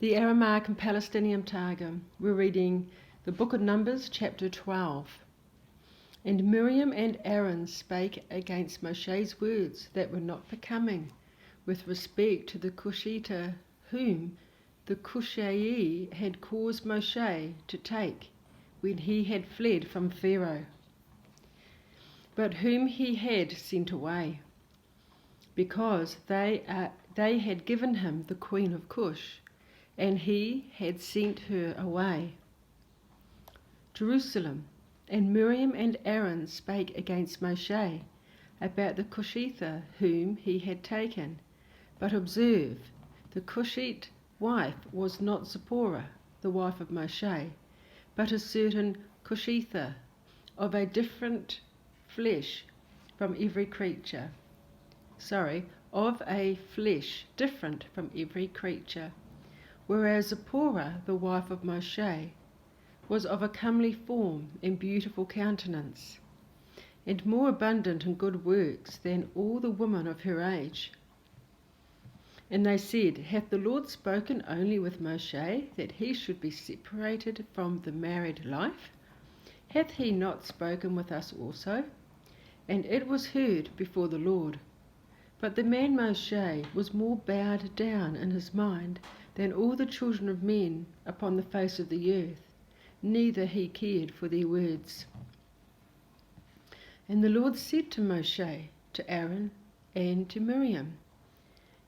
The Aramaic and Palestinian Targum. We're reading the book of Numbers, chapter 12. And Miriam and Aaron spake against Moche's words that were not becoming, with respect to the Cushite, whom the Cushai had caused Moche to take, when he had fled from Pharaoh, but whom he had sent away, because they had given him the queen of Cush, and he had sent her away. Jerusalem. And Miriam and Aaron spake against Moche about the Cushite whom he had taken. But observe, the Cushite wife was not Zipporah, the wife of Moche, but a certain Cushite of a different flesh from every creature. Of a flesh different from every creature. Whereas Zipporah, the wife of Moche, was of a comely form and beautiful countenance, and more abundant in good works than all the women of her age. And they said, Hath the Lord spoken only with Moche, that he should be separated from the married life? Hath he not spoken with us also? And it was heard before the Lord. But the man Moche was more bowed down in his mind than all the children of men upon the face of the earth, neither he cared for their words. And the Lord said to Moche, to Aaron, and to Miriam,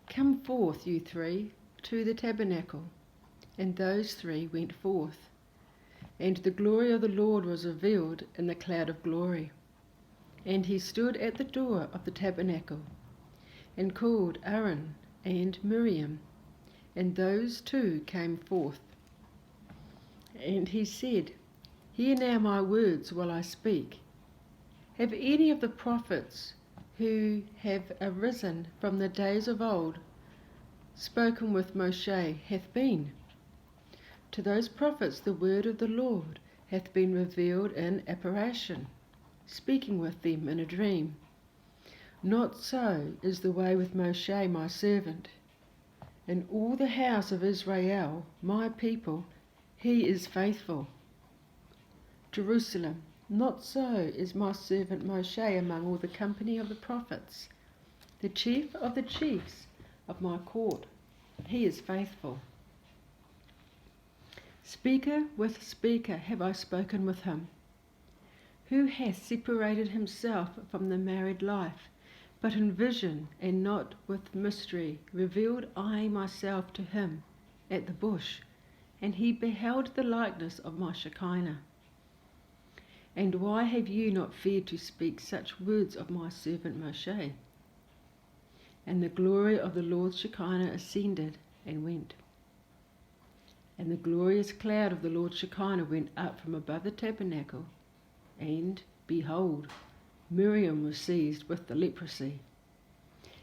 Come forth, you three, to the tabernacle. And those three went forth. And the glory of the Lord was revealed in the cloud of glory. And he stood at the door of the tabernacle, and called Aaron and Miriam, and those two came forth. And he said, Hear now my words while I speak. Have any of the prophets who have arisen from the days of old spoken with Moche hath been? To those prophets the word of the Lord hath been revealed in apparition, speaking with them in a dream. Not so is the way with Moche my servant. In all the house of Israel, my people, he is faithful. Jerusalem. Not so is my servant Moche among all the company of the prophets, the chief of the chiefs of my court. He is faithful. Speaker with speaker have I spoken with him, who hath separated himself from the married life, but in vision and not with mystery revealed I myself to him at the bush, and he beheld the likeness of my Shekinah. And why have you not feared to speak such words of my servant Moche? And the glory of the Lord's Shekinah ascended and went. And the glorious cloud of the Lord's Shekinah went up from above the tabernacle, and, behold, Miriam was seized with the leprosy.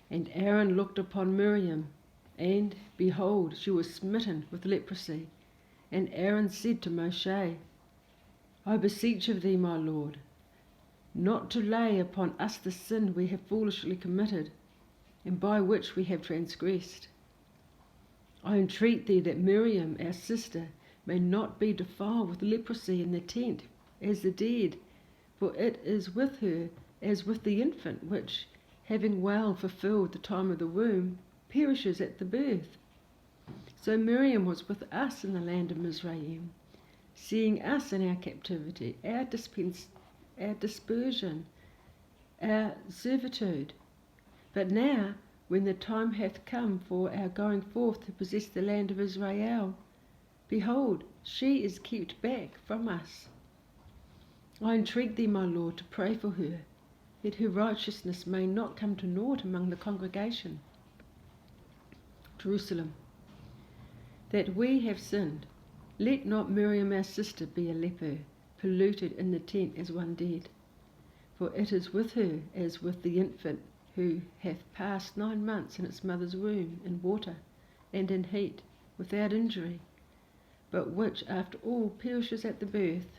And Aaron looked upon Miriam, and, behold, she was smitten with leprosy. And Aaron said to Moche, I beseech of thee, my Lord, not to lay upon us the sin we have foolishly committed, and by which we have transgressed. I entreat thee that Miriam, our sister, may not be defiled with leprosy in the tent, as the dead, for it is with her as with the infant, which, having well fulfilled the time of the womb, perishes at the birth. So Miriam was with us in the land of Mizraim, seeing us in our captivity, our dispersion, our servitude. But now, when the time hath come for our going forth to possess the land of Israel, behold, she is kept back from us. I entreat thee, my Lord, to pray for her, that her righteousness may not come to naught among the congregation. Jerusalem. That we have sinned, let not Miriam our sister be a leper, polluted in the tent as one dead. For it is with her as with the infant who hath passed 9 months in its mother's womb, in water and in heat, without injury, but which after all perishes at the birth.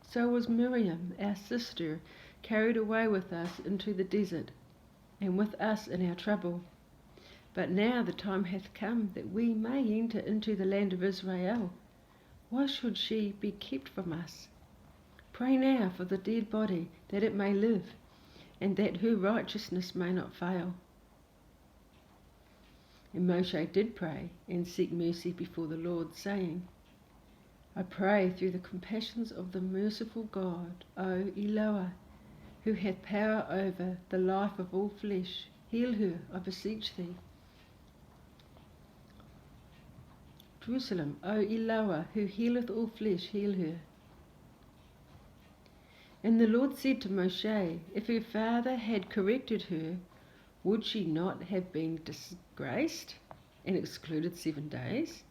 So was Miriam our sister carried away with us into the desert, and with us in our trouble. But now the time hath come that we may enter into the land of Israel. Why should she be kept from us? Pray now for the dead body, that it may live, and that her righteousness may not fail. And Moche did pray and seek mercy before the Lord, saying, I pray through the compassions of the merciful God, O Eloah, who hath power over the life of all flesh, heal her, I beseech thee. Jerusalem, O Eloah, who healeth all flesh, heal her. And the Lord said to Moche, if her father had corrected her, would she not have been disgraced and excluded 7 days?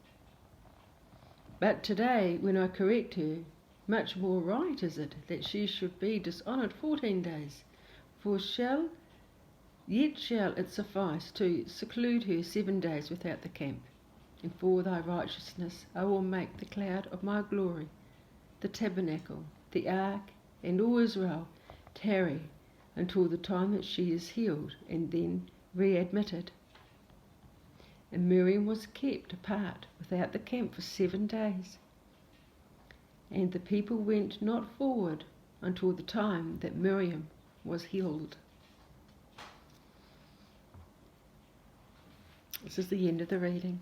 But today, when I correct her, much more right is it that she should be dishonoured 14 days. For yet shall it suffice to seclude her 7 days without the camp. And for thy righteousness I will make the cloud of my glory, the tabernacle, the ark, and all Israel tarry until the time that she is healed and then readmitted. And Miriam was kept apart without the camp for 7 days. And the people went not forward until the time that Miriam was healed. This is the end of the reading.